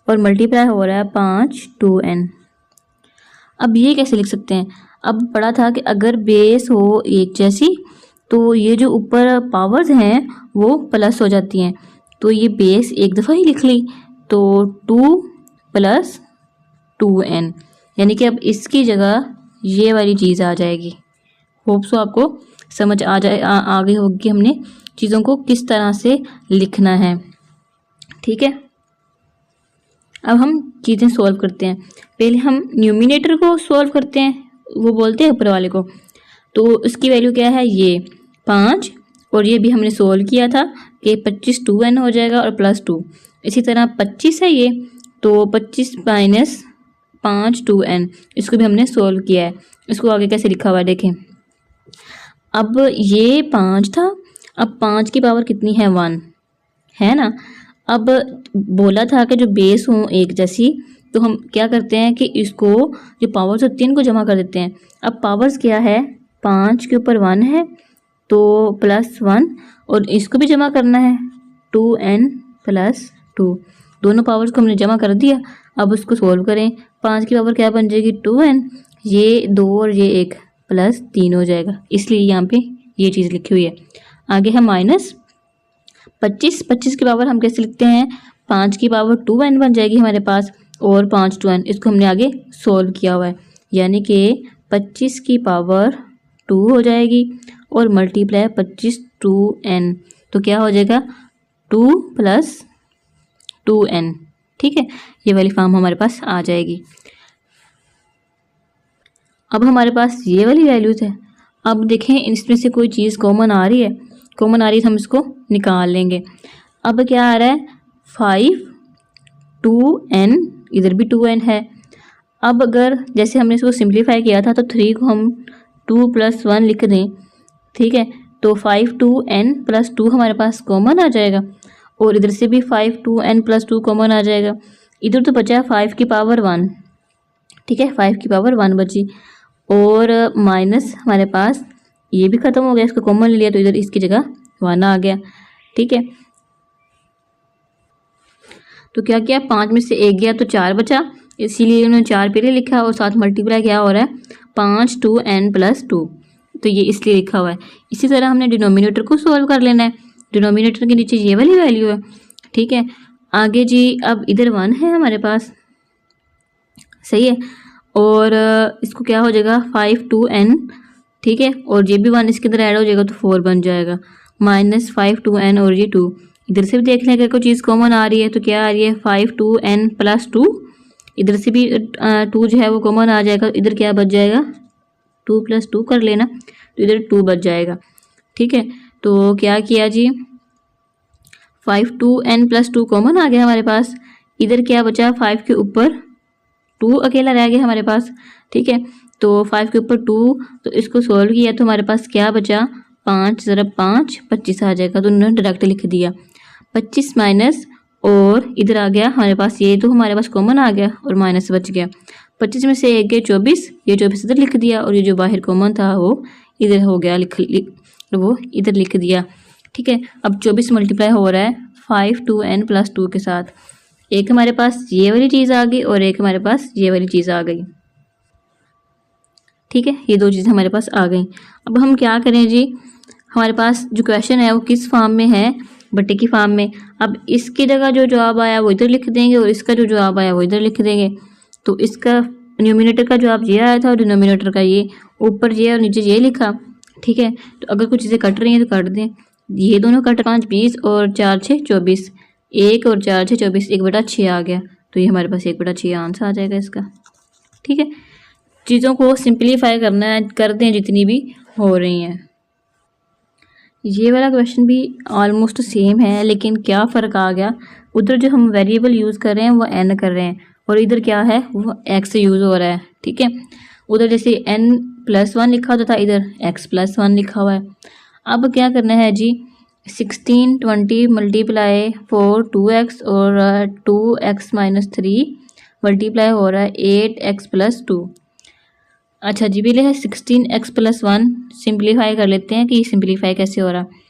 और मल्टीप्लाई हो रहा है 5 2n। अब ये कैसे लिख सकते हैं? अब पढ़ा था कि अगर बेस हो एक जैसी तो ये जो ऊपर पावर्स हैं वो प्लस हो जाती हैं। तो ये बेस एक दफ़ा ही लिख ली तो 2 प्लस 2n, यानी कि अब इसकी जगह ये वाली चीज़ आ जाएगी। होप सो आपको समझ आ गई होगी हमने चीज़ों को किस तरह से लिखना है। ठीक है, अब हम चीज़ें सॉल्व करते हैं। पहले हम न्यूमिनेटर को सॉल्व करते हैं, वो बोलते हैं ऊपर वाले को। तो उसकी वैल्यू क्या है? ये 5, और ये भी हमने सोल्व किया था कि 25 2n हो जाएगा और प्लस 2। इसी तरह 25 है ये, तो 25 माइनस 5 2n, इसको भी हमने सोल्व किया है। इसको आगे कैसे लिखा हुआ है देखें। अब ये 5 था, अब 5 की पावर कितनी है? 1 है ना। अब बोला था कि जो बेस हो एक जैसी, तो हम क्या करते हैं कि इसको जो पावर्स होती हैं इनको जमा कर देते हैं। अब पावर्स क्या है? 5 के ऊपर 1 है तो प्लस 1, और इसको भी जमा करना है 2n प्लस 2। दोनों पावर्स को हमने जमा कर दिया। अब उसको सोल्व करें। 5 की पावर क्या बन जाएगी? 2n, ये 2 और ये 1 प्लस 3 हो जाएगा, इसलिए यहाँ पे ये चीज़ लिखी हुई है। आगे है माइनस 25 की पावर हम कैसे लिखते हैं? 5 की पावर 2n बन जाएगी हमारे पास, और 5 2n, इसको हमने आगे सोल्व किया हुआ है, यानी कि 25 की पावर 2 हो जाएगी और मल्टीप्लाई 25 2n, तो क्या हो जाएगा? 2 प्लस 2n। ठीक है, ये वाली फॉर्म हमारे पास आ जाएगी। अब हमारे पास ये वाली वैल्यूज़ है। अब देखें इसमें से कोई चीज़ कॉमन आ रही है, कॉमन आ रही है तो हम इसको निकाल लेंगे। अब क्या आ रहा है? 5 2n, इधर भी 2n है। अब अगर जैसे हमने इसको सिंप्लीफाई किया था तो 3 को हम 2 प्लस 1 लिख दें, ठीक है, तो 5 2n प्लस 2 हमारे पास कॉमन आ जाएगा, और इधर से भी 5 2n प्लस 2 कॉमन आ जाएगा। इधर तो बचा 5 की पावर 1, ठीक है, 5 की पावर 1 बची, और माइनस हमारे पास ये भी ख़त्म हो गया, इसको कॉमन ले लिया तो इधर इसकी जगह 1 आ गया। ठीक है, तो क्या किया? 5 में से 1 गया तो 4 बचा, इसीलिए उन्होंने 4 पहले लिखा और साथ मल्टीप्लाई क्या हो रहा है? 5 2n प्लस 2, तो ये इसलिए लिखा हुआ है। इसी तरह हमने डिनोमिनेटर को सॉल्व कर लेना है। डिनोमिनेटर के नीचे ये वाली वैल्यू है। ठीक है, आगे जी अब इधर 1 है हमारे पास, सही है, और इसको क्या हो जाएगा? 5 2n, ठीक है, और ये भी 1 इसके अंदर ऐड हो जाएगा तो 4 बन जाएगा, माइनस 5 2n और ये 2। इधर से भी देख लें अगर कोई चीज़ कॉमन आ रही है तो क्या आ रही है? 5 2n प्लस 2, इधर से भी 2 जो है वो कॉमन आ जाएगा, इधर क्या बच जाएगा? 2 प्लस 2 कर लेना, तो इधर 2 बच जाएगा। ठीक है, तो क्या किया जी? 5 2n प्लस 2 कॉमन आ गया हमारे पास, इधर क्या बचा? 5 के ऊपर 2 अकेला रह गया हमारे पास। ठीक है, तो 5 के ऊपर 2, तो इसको सोल्व किया तो हमारे पास क्या बचा? 5 ज़रा 5 25 आ जाएगा, तो उन्होंने डायरेक्ट लिख दिया 25 माइनस, और इधर आ गया हमारे पास, ये तो हमारे पास कॉमन आ गया और माइनस बच गया। 25 में से 1 गया 24, ये 24 इधर लिख दिया, और ये जो बाहर कॉमन था वो इधर हो गया, वो इधर लिख दिया। ठीक है, अब 24 मल्टीप्लाई हो रहा है 5 2n प्लस 2 के साथ। एक हमारे पास ये वाली चीज़ आ गई और एक हमारे पास ये वाली चीज़ आ गई। ठीक है, ये दो चीज़ें हमारे पास आ गई। अब हम क्या करें जी? हमारे पास जो क्वेश्चन है वो किस फॉर्म में है? बट्टे की फॉर्म में। अब इसकी जगह जो जवाब आया वो इधर लिख देंगे और इसका जो जवाब आया वो इधर लिख देंगे। तो इसका न्यूमिनेटर का जवाब ये आया था और डिनोमिनेटर का ये, ऊपर ये और नीचे ये लिखा। ठीक है, तो अगर कुछ चीज़ें कट रही हैं तो कट दें, ये दोनों कट, 5 20 और 4 6 24, 1 और 4 6 24, 1/6 आ गया, तो ये हमारे पास 1/6 आंसर आ जाएगा इसका। ठीक है, चीज़ों को सिंप्लीफाई करना है, कर दें जितनी भी हो रही हैं। ये वाला क्वेश्चन भी ऑलमोस्ट सेम है, लेकिन क्या फ़र्क आ गया? उधर जो हम वेरिएबल यूज़ कर रहे हैं वो n कर रहे हैं, और इधर क्या है? वो x यूज़ हो रहा है। ठीक है, उधर जैसे n प्लस 1 लिखा होता था, इधर x प्लस 1 लिखा हुआ है। अब क्या करना है जी? 16 20 मल्टीप्लाई 4 2x और 2x माइनस 3 मल्टीप्लाई हो रहा है 8x प्लस 2। अच्छा जी, पहले है 16x प्लस 1 सिंप्लीफाई कर लेते हैं कि सिंप्लीफाई कैसे हो रहा है।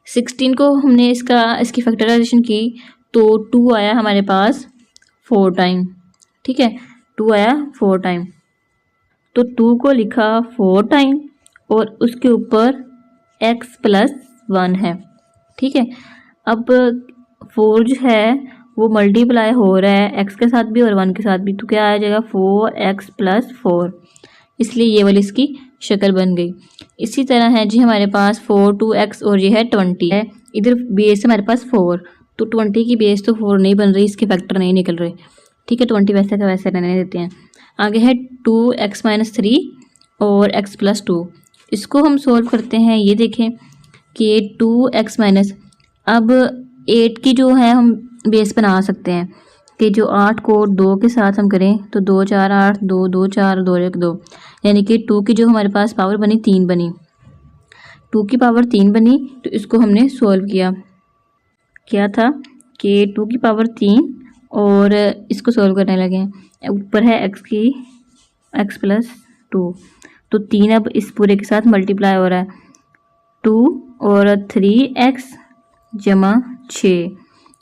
16 को हमने इसकी फैक्टराइजेशन की तो 2 आया हमारे पास 4 टाइम, ठीक है, 2 आया 4 टाइम। तो 2 को लिखा 4 टाइम और उसके ऊपर x प्लस 1 है, ठीक है। अब 4 जो है वो मल्टीप्लाई हो रहा है x के साथ भी और 1 के साथ भी, तो क्या आ जाएगा 4x प्लस 4, इसलिए ये वाली इसकी शक्ल बन गई। इसी तरह है जी हमारे पास 4 2x और ये है 20 है, इधर बेस है हमारे पास 4, तो 20 की बेस तो 4 नहीं बन रही, इसके फैक्टर नहीं निकल रहे, ठीक है, 20 वैसे का वैसे रहने देते हैं। आगे है 2x-3 और x प्लस 2, इसको हम सोल्व करते हैं। ये देखें कि 2x- अब 8 की जो है हम बेस बना सकते हैं कि जो 8 को 2 के साथ हम करें तो 2 4 8, 2 2 4, 2 1 2, यानी कि 2 की जो हमारे पास पावर बनी 3 बनी, 2 की पावर 3 बनी। तो इसको हमने सोल्व किया, क्या था कि 2 की पावर 3 और इसको सोल्व करने लगे हैं। ऊपर है x प्लस 2, तो 3 अब इस पूरे के साथ मल्टीप्लाई हो रहा है, 2 और 3x जमा 6,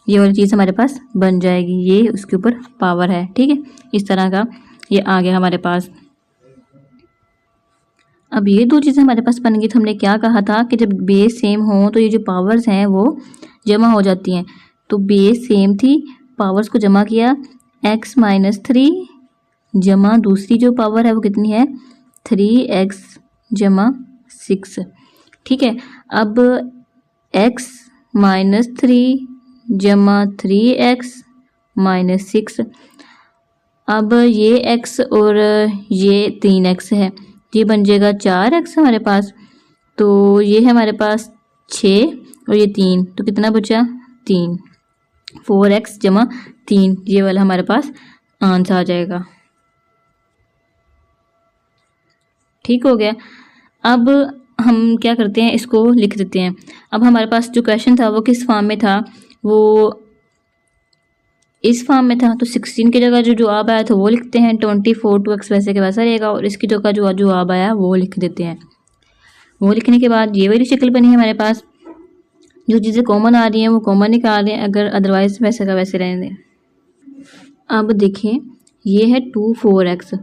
ये वाली चीज़ हमारे पास बन जाएगी, ये उसके ऊपर पावर है, ठीक है, इस तरह का ये आ गया हमारे पास। अब ये दो चीज़ें हमारे पास बन गई, तो हमने क्या कहा था कि जब बेस सेम हो तो ये जो पावर्स हैं वो जमा हो जाती हैं, तो बेस सेम थी, पावर्स को जमा किया, x-3 जमा दूसरी जो पावर है वो कितनी है 3x जमा 6, ठीक है। अब x-3 जमा 3x माइनस 6, अब ये x और ये 3x है, ये बन जाएगा 4x हमारे पास, तो ये है हमारे पास 6 और ये 3, तो कितना बचा 3, 4x जमा 3, ये वाला हमारे पास आंसर आ जाएगा, ठीक हो गया। अब हम क्या करते हैं, इसको लिख देते हैं। अब हमारे पास जो क्वेश्चन था वो किस फॉर्म में था, वो इस फॉर्म में था, तो 16 की जगह जो जवाब आया था वो लिखते हैं, 24 2x वैसे के वैसा रहेगा, और इसकी जगह जो जवाब आया वो लिख देते हैं। वो लिखने के बाद ये वाली शक्ल बनी है हमारे पास, जो चीज़ें कॉमन आ रही हैं वो कॉमन निकाल दें, अगर अदरवाइज वैसे का वैसे रहने दें। अब देखें ये है 2 4x,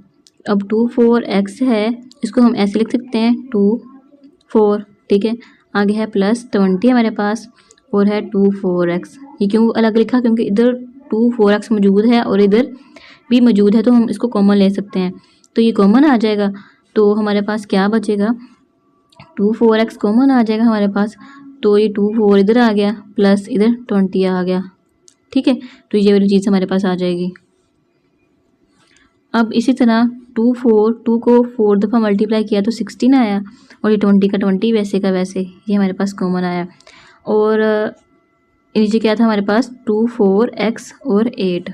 अब 2 4x है, इसको हम ऐसे लिख सकते हैं 2 4, ठीक है। आगे है प्लस 20 हमारे पास और है 2 4x, ये क्यों अलग लिखा, क्योंकि इधर 2 4x मौजूद है और इधर भी मौजूद है, तो हम इसको कॉमन ले सकते हैं, तो ये कॉमन आ जाएगा, तो हमारे पास क्या बचेगा 2 4x कॉमन आ जाएगा हमारे पास, तो ये 2 4 इधर आ गया प्लस इधर 20 आ गया, ठीक है, तो ये वाली चीज़ हमारे पास आ जाएगी। अब इसी तरह 2 को 4 दफ़ा मल्टीप्लाई किया तो 16 आया, और ये 20 का 20 वैसे का वैसे ये हमारे पास कॉमन आया, और नीचे क्या था हमारे पास 2 4x और 8,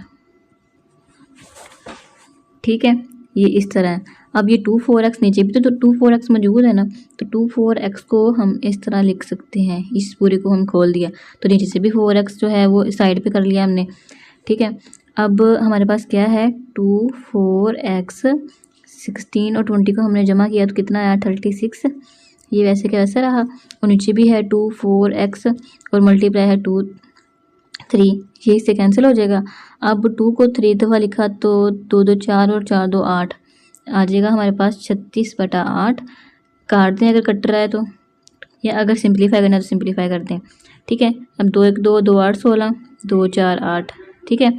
ठीक है, ये इस तरह है। अब ये 2 4x नीचे भी तो 2 4x मौजूद है ना, तो 2 4x को हम इस तरह लिख सकते हैं, इस पूरे को हम खोल दिया तो नीचे से भी 4x जो है वो साइड पे कर लिया हमने, ठीक है। अब हमारे पास क्या है 2 4x, 16 और 20 को हमने जमा किया तो कितना आया 36, ये वैसे का वैसा रहा, और नीचे भी है 2 4x और मल्टीप्लाई है 2 3, ये इससे कैंसिल हो जाएगा। अब 2 को 3 दफ़ा लिखा तो 2 2 4 और 4 2 8 आ जाएगा हमारे पास 36/8, काट दें अगर कट रहा है तो, या अगर सिंपलीफाई करना है तो सिंपलीफाई कर दें, ठीक है। अब 2 1 2 2 8 16, 2 4 8, ठीक है,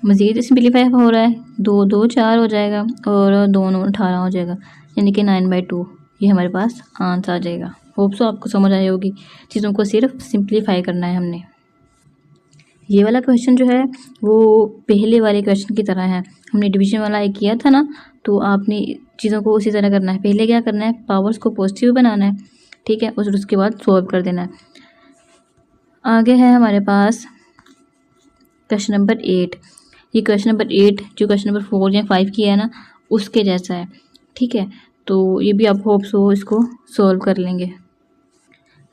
मज़ीद सिंपलीफाई हो रहा है, 2 2 4 हो जाएगा और 2 9 18 हो जाएगा, यानी कि 9/2, ये हमारे पास आंसर आ जाएगा। होप सो आपको समझ आई होगी, चीज़ों को सिर्फ सिंपलीफाई करना है हमने। ये वाला क्वेश्चन जो है वो पहले वाले क्वेश्चन की तरह है, हमने डिवीजन वाला एक किया था ना, तो आपने चीज़ों को उसी तरह करना है, पहले क्या करना है पावर्स को पॉजिटिव बनाना है, ठीक है, और उसके बाद सॉल्व कर देना है। आगे है हमारे पास क्वेश्चन नंबर 8, ये क्वेश्चन नंबर 8 जो क्वेश्चन नंबर 4 या 5 किया है ना उसके जैसा है, ठीक है, तो ये भी आप होप सो इसको सॉल्व कर लेंगे।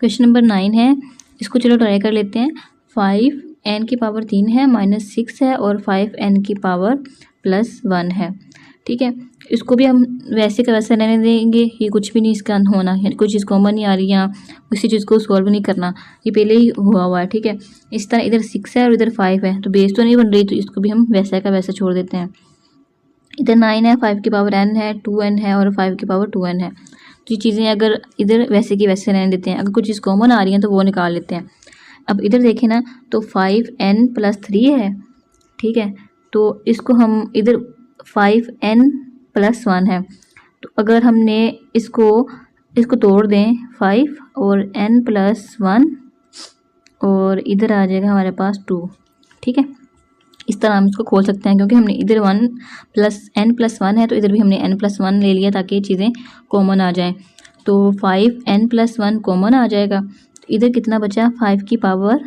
क्वेश्चन नंबर 9 है, इसको चलो ट्राई कर लेते हैं। 5n की पावर 3 है, -6 है और 5n की पावर +1 है, ठीक है। इसको भी हम वैसे का वैसे रहने देंगे, ये कुछ भी नहीं इसका होना है, कोई चीज़ कॉमन नहीं आ रही यहाँ, उसी चीज़ को सॉल्व नहीं करना, ये पहले ही हुआ है। ठीक है, इस तरह इधर 6 है और इधर 5 है, तो बेस तो नहीं बन रही, तो इसको भी हम वैसा का वैसा छोड़ देते हैं। इधर 9 है, 5 की पावर n है, 2n है और 5 की पावर 2n है। तो ये चीज़ें अगर इधर वैसे की वैसे रहने देते हैं, अगर कुछ चीज़ कॉमन आ रही है तो वो निकाल लेते हैं। अब इधर देखें ना, तो 5n + 3 है। ठीक है, तो इसको हम इधर 5n + 1 है, तो अगर हमने इसको तोड़ दें 5 और n + 1 और इधर आ जाएगा हमारे पास 2। ठीक है, इस तरह हम इसको खोल सकते हैं, क्योंकि हमने इधर 1 + n + 1 है, तो इधर भी हमने n + 1 ले लिया ताकि ये चीज़ें कॉमन आ जाएं। तो 5n + 1 कॉमन आ जाएगा, तो इधर कितना बचा, 5 की पावर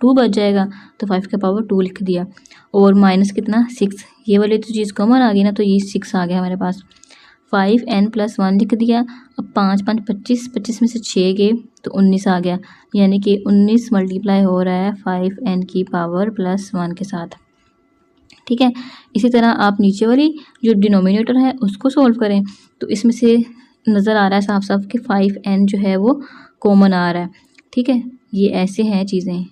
2 बच जाएगा, तो 5 की पावर 2 लिख दिया। और माइनस कितना, 6, ये वाली तो चीज़ कॉमन आ गई ना, तो ये 6 आ गया हमारे पास। 5n + 1 लिख दिया। अब 5 5 25, 25 में से 6 गए तो 19 आ गया, यानी कि 19 मल्टीप्लाई हो रहा है 5n की पावर +1 के साथ। ठीक है, इसी तरह आप नीचे वाली जो डिनोमिनेटर है उसको सॉल्व करें, तो इसमें से नज़र आ रहा है साफ साफ कि 5n जो है वो कॉमन आ रहा है। ठीक है, ये ऐसे हैं चीज़ें,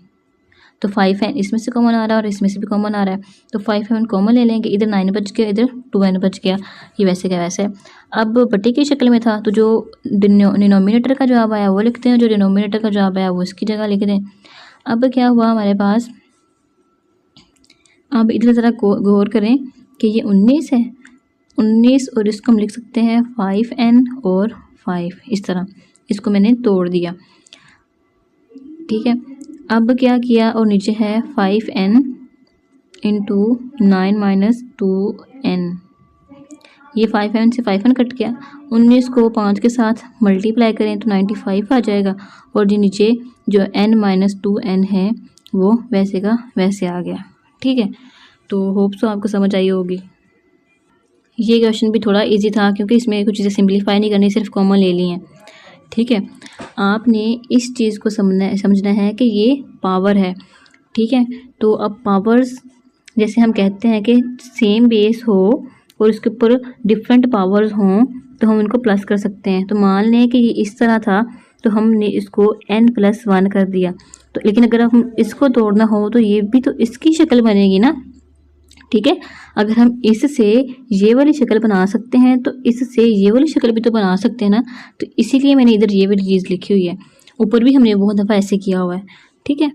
तो 5n इसमें से कॉमन आ रहा है और इसमें से भी कॉमन आ रहा है, तो 5n कॉमन ले लेंगे। इधर 9 बच गया, इधर 2n बच गया, ये वैसे का वैसे। अब बटे की शक्ल में था, तो जो डिनोमिनेटर का जवाब आया वो लिखते हैं, जो डिनोमिनेटर का जवाब आया वो इसकी जगह लिख दें। अब क्या हुआ हमारे पास, अब इधर ज़रा गौर करें कि ये 19 है, 19 और इसको हम लिख सकते हैं 5n और 5, इस तरह इसको मैंने तोड़ दिया। ठीक है, अब क्या किया, और नीचे है 5n × 9 - 2n, ये 5n से 5n कट गया। 19 को 5 के साथ मल्टीप्लाई करें तो 95 आ जाएगा, और जो नीचे जो n - 2n है वो वैसे का वैसे आ गया। ठीक है, तो होप सो आपको समझ आई होगी। ये क्वेश्चन भी थोड़ा इजी था, क्योंकि इसमें कुछ चीज़ें सिंपलीफाई नहीं करनी, सिर्फ कॉमन ले ली हैं। ठीक है, आपने इस चीज़ को समझना है कि ये पावर है। ठीक है, तो अब पावर्स जैसे हम कहते हैं कि सेम बेस हो और उसके ऊपर डिफरेंट पावर्स हों, तो हम इनको प्लस कर सकते हैं। तो मान लें कि ये इस तरह था, तो हमने इसको n + 1 कर दिया, तो लेकिन अगर हम इसको तोड़ना हो तो ये भी तो इसकी शक्ल बनेगी ना। ठीक है, अगर हम इससे ये वाली शक्ल बना सकते हैं, तो इससे ये वाली शक्ल भी तो बना सकते हैं ना, तो इसीलिए मैंने इधर ये वाली चीज़ लिखी हुई है। ऊपर भी हमने बहुत दफ़ा ऐसे किया हुआ है। ठीक है।